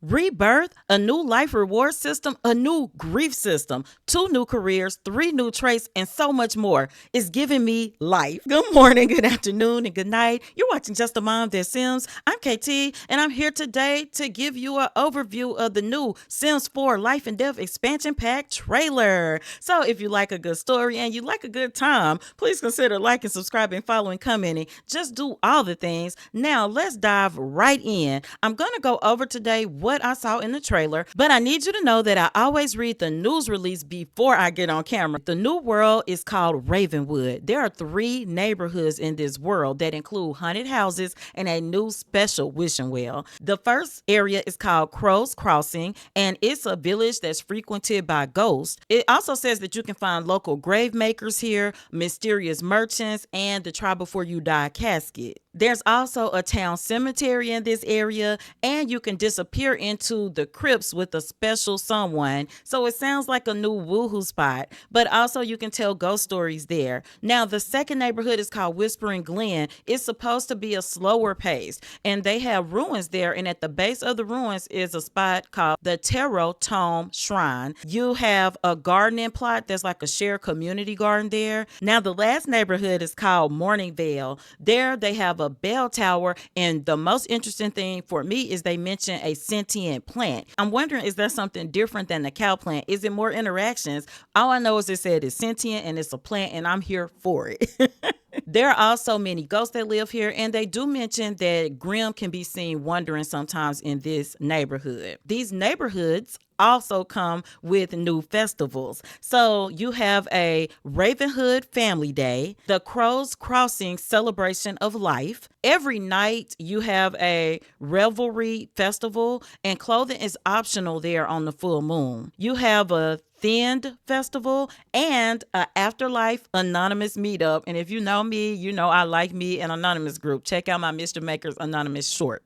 Rebirth, a new life reward system, a new grief system, 2 new careers, 3 new traits, and so much more. It's giving me life. Good morning, good afternoon, and good night. You're watching Just a Mom, Their Sims. I'm KT, and I'm here today to give you an overview of the new Sims 4 Life and Death Expansion Pack trailer. So if you like a good story and you like a good time, please consider liking, subscribing, following, commenting. Just do all the things. Now, let's dive right in. I'm going to go over today what I saw in the trailer, but I need you to know that I always read the news release before I get on camera. The new world is called Ravenwood. There are 3 neighborhoods in this world that include haunted houses and a new special wishing well. The first area is called Crow's Crossing, and it's a village that's frequented by ghosts. It also says that you can find local grave makers here, mysterious merchants, and the try before you die casket. There's also a town cemetery in this area, and you can disappear into the crypts with a special someone. So it sounds like a new woohoo spot, but also you can tell ghost stories there. Now, the second neighborhood is called Whispering Glen. It's supposed to be a slower pace, and they have ruins there, and at the base of the ruins is a spot called the Tarot Tome Shrine. You have a gardening plot that's like a shared community garden there. Now, the last neighborhood is called Morningvale. There they have a bell tower, and the most interesting thing for me is they mention a sentient plant. I'm wondering, is that something different than the cow plant? Is it more interactions? All I know is it said it's sentient and it's a plant, and I'm here for it. There are also many ghosts that live here, and they do mention that Grimm can be seen wandering sometimes in this neighborhood. These neighborhoods also come with new festivals. So you have a Ravenhood Family Day, the Crow's Crossing Celebration of Life. Every night you have a Revelry Festival, and clothing is optional there on the full moon. You have a Thinned Festival and a Afterlife Anonymous Meetup. And if you know me, you know I like me an anonymous group. Check out my Mr. Maker's Anonymous short.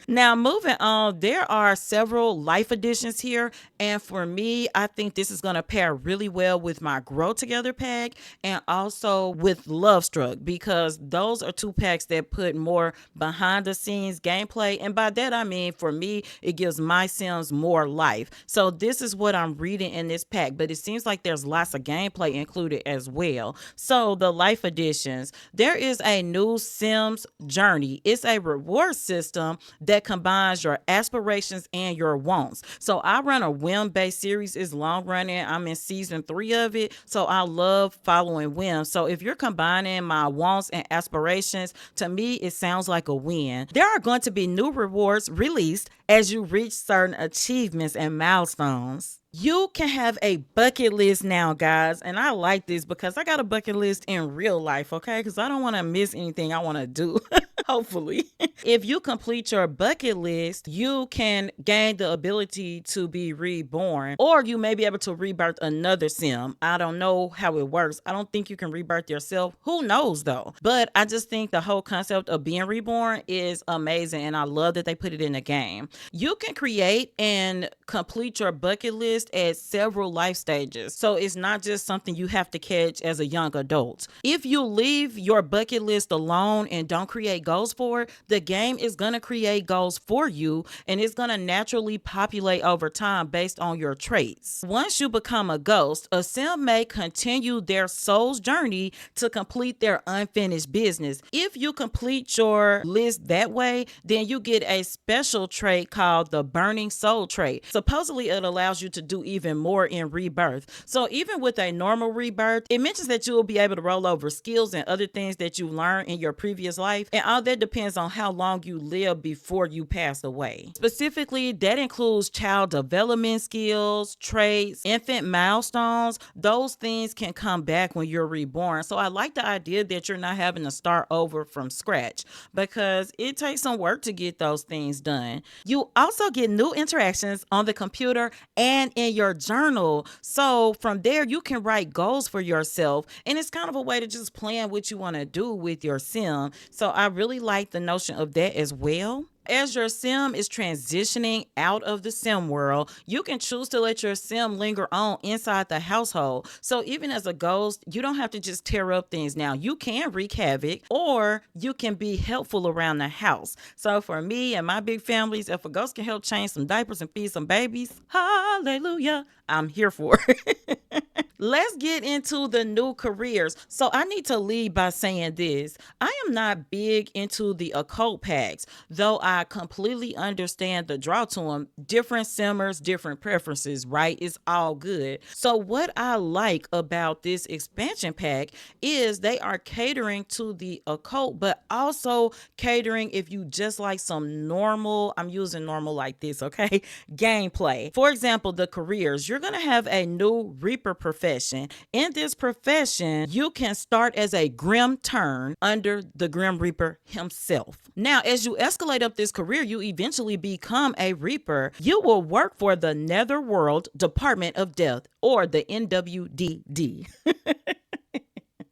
Now, moving on, there are several life editions here, and for me, I think this is going to pair really well with my Grow Together pack and also with Love Struck, because those are 2 packs that put more behind the scenes gameplay, and by that I mean, for me, it gives my Sims more life. So this is what I'm reading in this pack, but it seems like there's lots of gameplay included as well. So the life editions, there is a new Sims Journey. It's a reward system that combines your aspirations and your wants. So I run a whim-based series. It's long running. I'm in season 3 of it. So I love following whims. So if you're combining my wants and aspirations, to me, it sounds like a win. There are going to be new rewards released as you reach certain achievements and milestones. You can have a bucket list now, guys, and I like this because I got a bucket list in real life, okay? Because I don't want to miss anything I want to do, hopefully. If you complete your bucket list, you can gain the ability to be reborn, or you may be able to rebirth another sim. I don't know how it works. I don't think you can rebirth yourself. Who knows, though? But I just think the whole concept of being reborn is amazing, and I love that they put it in the game. You can create and complete your bucket list at several life stages. So it's not just something you have to catch as a young adult. If you leave your bucket list alone and don't create goals for it, the game is going to create goals for you, and it's going to naturally populate over time based on your traits. Once you become a ghost, a sim may continue their soul's journey to complete their unfinished business. If you complete your list that way, then you get a special trait called the Burning Soul trait. Supposedly, it allows you to do even more in rebirth. So even with a normal rebirth, it mentions that you will be able to roll over skills and other things that you learned in your previous life, and all that depends on how long you live before you pass away. Specifically, that includes child development skills, traits, infant milestones. Those things can come back when you're reborn. So I like the idea that you're not having to start over from scratch, because it takes some work to get those things done. You also get new interactions on the computer and in your journal. So from there, you can write goals for yourself, and it's kind of a way to just plan what you want to do with your sim. So I really like the notion of that as well. As your sim is transitioning out of the sim world, you can choose to let your sim linger on inside the household. So even as a ghost, you don't have to just tear up things now. You can wreak havoc or you can be helpful around the house. So for me and my big families, if a ghost can help change some diapers and feed some babies, hallelujah, I'm here for it. Let's get into the new careers. So I need to lead by saying this. I am not big into the occult packs, though I completely understand the draw to them. Different simmers, different preferences, right? It's all good. So what I like about this expansion pack is they are catering to the occult, but also catering if you just like some normal, I'm using normal like this, okay? Gameplay. For example, the careers. You're going to have a new Reaper profession. In this profession, you can start as a Grim Turn under the Grim Reaper himself. Now, as you escalate up this career, you eventually become a Reaper. You will work for the Netherworld Department of Death, or the NWDD.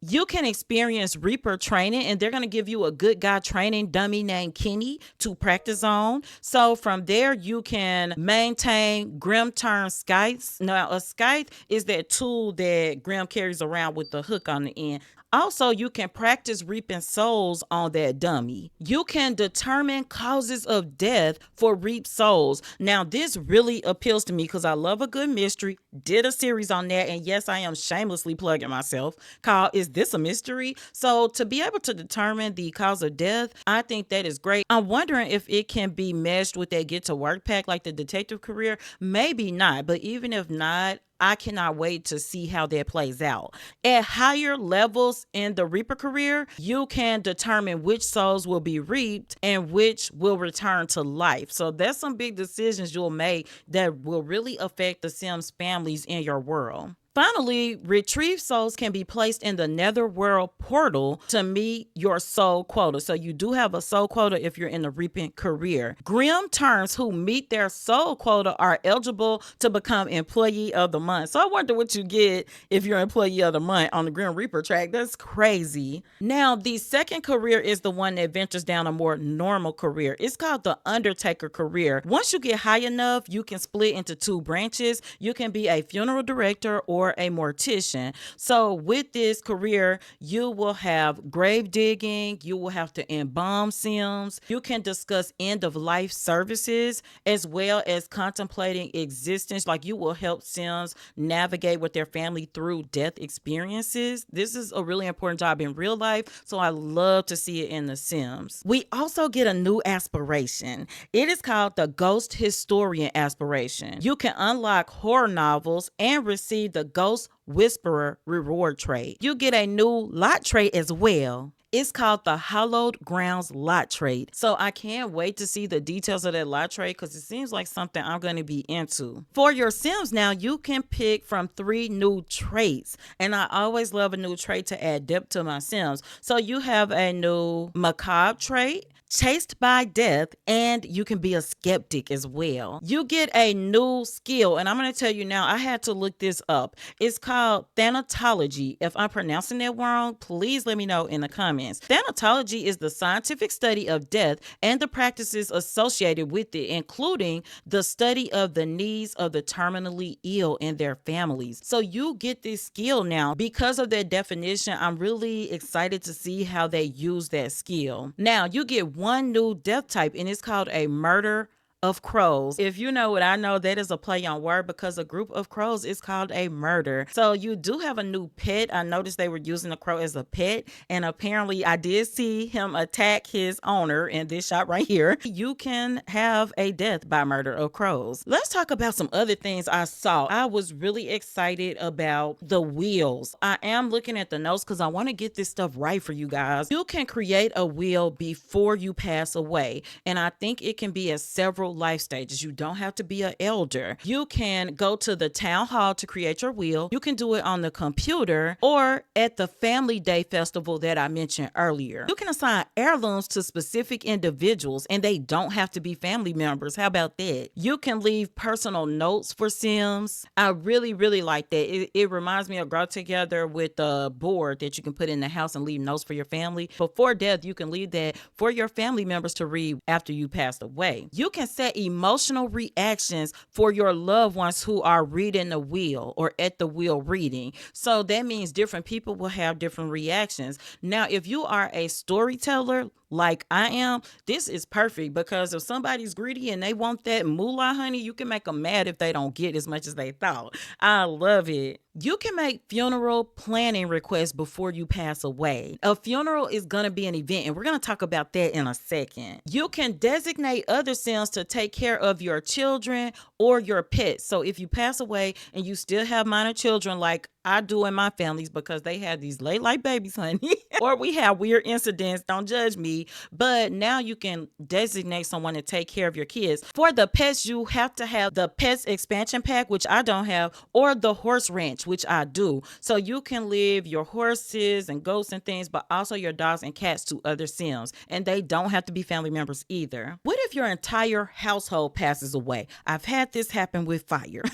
You can experience Reaper training, and they're going to give you a good guy training dummy named Kenny to practice on. So from there, you can maintain Grim Turn scythes. Now, a scythe is that tool that Grim carries around with the hook on the end. Also, you can practice reaping souls on that dummy. You can determine causes of death for reap souls. Now, this really appeals to me because I love a good mystery. Did a series on that, and yes, I am shamelessly plugging myself, called Is This a Mystery? So to be able to determine the cause of death, I think that is great. I'm wondering if it can be meshed with that Get to Work pack like the detective career. Maybe not, but even if not, I cannot wait to see how that plays out. At higher levels in the Reaper career, you can determine which souls will be reaped and which will return to life. So that's some big decisions you'll make that will really affect the Sims families in your world. Finally, retrieved souls can be placed in the Netherworld portal to meet your soul quota. So you do have a soul quota if you're in the reaping career. Grim Turns who meet their soul quota are eligible to become Employee of the Month. So I wonder what you get if you're Employee of the Month on the Grim Reaper track. That's crazy. Now, the second career is the one that ventures down a more normal career. It's called the Undertaker career. Once you get high enough, you can split into two branches. You can be a funeral director or a mortician. So with this career, you will have grave digging, you will have to embalm Sims, you can discuss end of life services, as well as contemplating existence. Like you will help Sims navigate with their family through death experiences. This is a really important job in real life, so I love to see it in the Sims. We also get a new aspiration. It is called the Ghost Historian aspiration. You can unlock horror novels and receive the Ghost Whisperer reward trait. You get a new lot trait as well. It's called the Hallowed Grounds Lot Trait. So I can't wait to see the details of that lot trait because it seems like something I'm going to be into. For your Sims now, you can pick from 3 new traits. And I always love a new trait to add depth to my Sims. So you have a new Macabre trait, Chased by Death, and you can be a skeptic as well. You get a new skill, and I'm going to tell you now, I had to look this up. It's called Thanatology. If I'm pronouncing that wrong, please let me know in the comments. Thanatology is the scientific study of death and the practices associated with it, including the study of the needs of the terminally ill and their families. So you get this skill now. Because of that definition, I'm really excited to see how they use that skill. Now, you get one new death type, and it's called a Murder of Crows. If you know what I know, that is a play on word because a group of crows is called a murder. So you do have a new pet. I noticed they were using the crow as a pet, and apparently I did see him attack his owner in this shot right here. You can have a death by murder of crows. Let's talk about some other things I saw. I was really excited about the wheels. I am looking at the notes because I want to get this stuff right for you guys. You can create a wheel before you pass away, and I think it can be at several all life stages. You don't have to be an elder. You can go to the town hall to create your will. You can do it on the computer or at the Family Day Festival that I mentioned earlier. You can assign heirlooms to specific individuals and they don't have to be family members. How about that? You can leave personal notes for Sims. I really, really like that. It reminds me of Grow Together with a board that you can put in the house and leave notes for your family. Before death, you can leave that for your family members to read after you passed away. You can set emotional reactions for your loved ones who are reading the will or at the will reading. So that means different people will have different reactions. Now, if you are a storyteller like I am, this is perfect because if somebody's greedy and they want that moolah, honey, you can make them mad if they don't get as much as they thought. I love it. You can make funeral planning requests before you pass away. A funeral is going to be an event, and we're going to talk about that in a second. You can designate other Sims to take care of your children or your pets. So if you pass away and you still have minor children like I do in my families because they have these late life babies, honey, or we have weird incidents, don't judge me, but now you can designate someone to take care of your kids. For the pets, you have to have the pets expansion pack, which I don't have, or the horse ranch, which I do. So you can leave your horses and goats and things, but also your dogs and cats to other Sims, and they don't have to be family members either. What if your entire household passes away? I've had this happen with fire.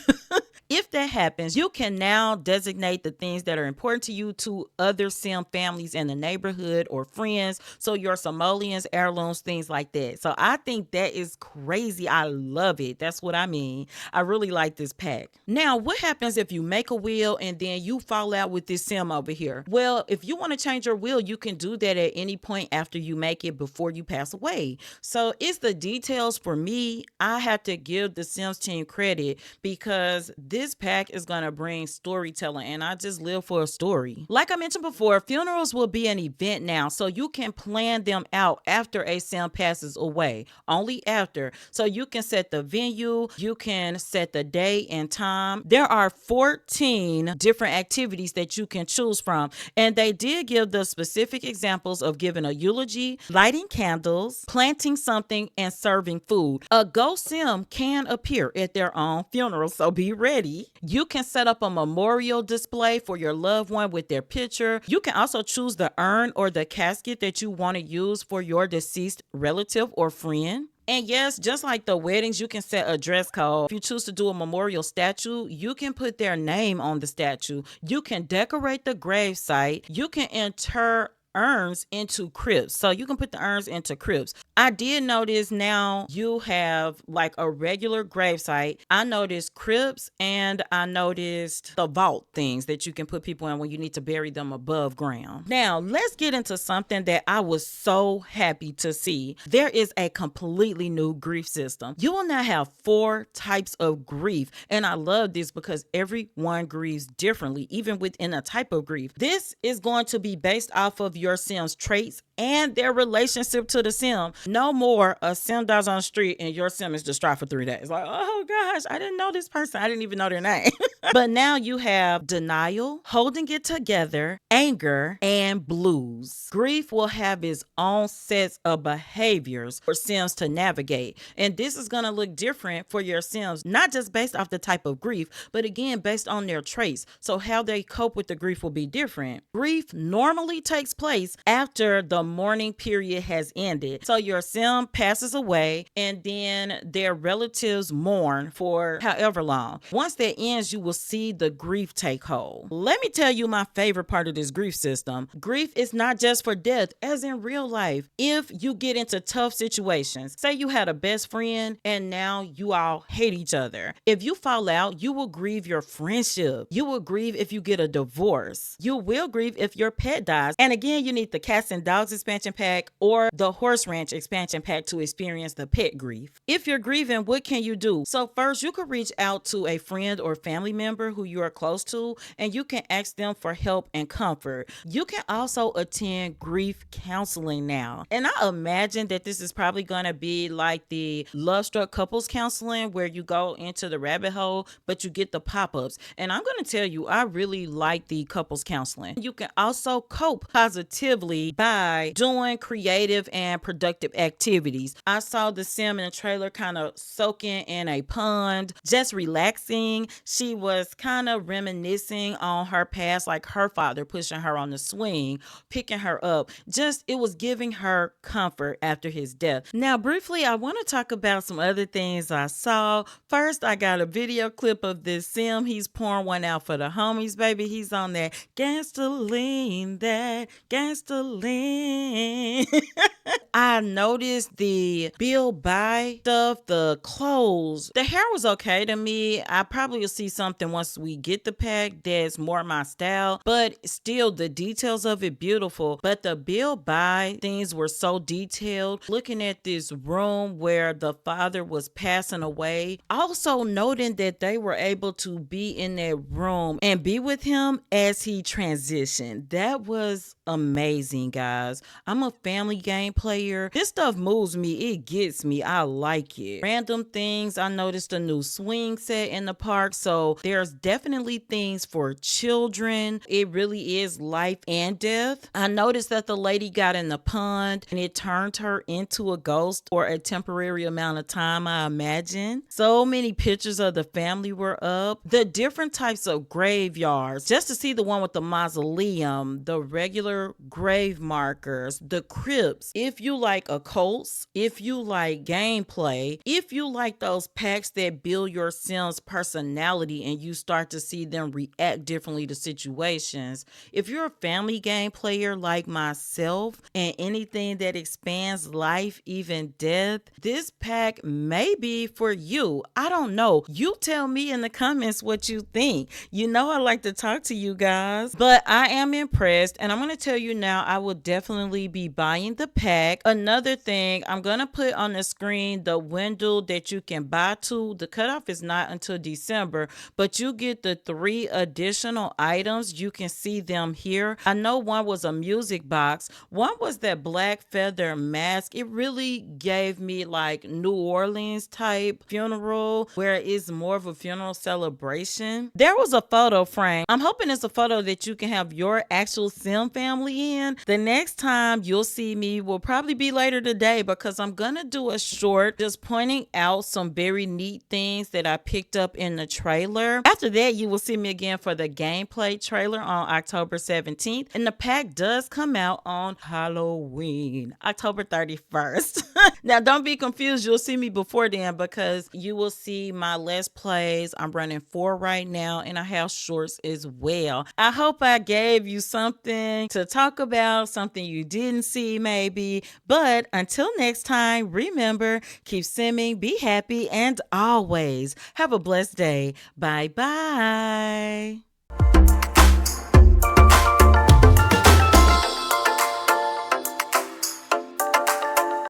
If that happens, you can now designate the things that are important to you to other Sim families in the neighborhood or friends. So your simoleons, heirlooms, things like that. So I think that is crazy. I love it. That's what I mean. I really like this pack. Now, what happens if you make a will and then you fall out with this Sim over here? Well, if you want to change your will, you can do that at any point after you make it before you pass away. So it's the details for me. I have to give the Sims team credit because this pack is going to bring storytelling, and I just live for a story. Like I mentioned before, funerals will be an event now, so you can plan them out after a Sim passes away, only after. So you can set the venue, you can set the day and time. There are 14 different activities that you can choose from, and they did give the specific examples of giving a eulogy, lighting candles, planting something, and serving food. A ghost Sim can appear at their own funeral, so be ready. You can set up a memorial display for your loved one with their picture. You can also choose the urn or the casket that you want to use for your deceased relative or friend. And yes, just like the weddings, you can set a dress code. If you choose to do a memorial statue, you can put their name on the statue. You can decorate the gravesite. You can inter urns into crypts. So you can put the urns into crypts. I did notice now you have like a regular gravesite. I noticed crypts and I noticed the vault things that you can put people in when you need to bury them above ground. Now, let's get into something that I was so happy to see. There is a completely new grief system. You will now have 4 types of grief. And I love this because everyone grieves differently, even within a type of grief. This is going to be based off of your Sim's traits and their relationship to the Sim. No more a Sim dies on the street and your Sim is distraught for 3 days. Like, oh gosh, I didn't know this person. I didn't even know their name. But now you have denial, holding it together, anger, and blues. Grief will have its own sets of behaviors for Sims to navigate. And this is going to look different for your Sims, not just based off the type of grief, but again, based on their traits. So how they cope with the grief will be different. Grief normally takes place after the mourning period has ended. So your Sim passes away and then their relatives mourn for however long. Once that ends, you will see the grief take hold. Let me tell you my favorite part of this grief system. Grief is not just for death, as in real life. If you get into tough situations, say you had a best friend and now you all hate each other. If you fall out, you will grieve your friendship. You will grieve if you get a divorce. You will grieve if your pet dies. And again, you need the cats and dogs expansion pack or the horse ranch expansion pack to experience the pet grief. If you're grieving, what can you do? So first, you could reach out to a friend or family member who you are close to, and you can ask them for help and comfort. You can also attend grief counseling now. And I imagine that this is probably going to be like the Love Struck Couples Counseling, where you go into the rabbit hole, but you get the pop-ups. And I'm going to tell you, I really like the couples counseling. You can also cope positively by by doing creative and productive activities. I saw the sim in the trailer kind of soaking in a pond, just relaxing. She was kind of reminiscing on her past, like her father pushing her on the swing, picking her up. Just, it was giving her comfort after his death. Now, briefly, I want to talk about some other things I saw. First, I got a video clip of this sim. He's pouring one out for the homies, baby. He's on that gangsta lean, that gangsta lean. I noticed the Bill Buy stuff, the clothes. The hair was okay to me. I probably will see something once we get the pack that's more my style, but still the details of it beautiful. But the Bill Buy things were so detailed. Looking at this room where the father was passing away, also noting that they were able to be in that room and be with him as he transitioned. That was amazing, guys. I'm a family game player. This stuff moves me. It gets me. I like it. Random things. I noticed a new swing set in the park. So there's definitely things for children. It really is life and death. I noticed that the lady got in the pond and it turned her into a ghost for a temporary amount of time, I imagine. So many pictures of the family were up. The different types of graveyards. Just to see the one with the mausoleum, the regular grave markers, the crypts. If you like occults, if you like gameplay, if you like those packs that build your sim's personality and you start to see them react differently to situations, if you're a family game player like myself and anything that expands life, even death, this pack may be for you. I don't know. You tell me in the comments what you think. You know I like to talk to you guys, but I am impressed, and I'm going to tell you now, I will definitely be buying the pack. Another thing, I'm going to put on the screen the window that you can buy to. The cutoff is not until December, but you get the 3 additional items. You can see them here. I know one was a music box. One was that black feather mask. It really gave me like New Orleans type funeral, where it's more of a funeral celebration. There was a photo frame. I'm hoping it's a photo that you can have your actual sim family in. The next time you'll see me will probably be later today, because I'm gonna do a short just pointing out some very neat things that I picked up in the trailer. After that, you will see me again for the gameplay trailer on October 17th, and the pack does come out on Halloween, October 31st. Now don't be confused, you'll see me before then, because you will see my Let's Plays. I'm running 4 right now, and I have shorts as well. I hope I gave you something to talk about, something you didn't see maybe. But until next time, remember, keep simming, be happy, and always have a blessed day. Bye bye.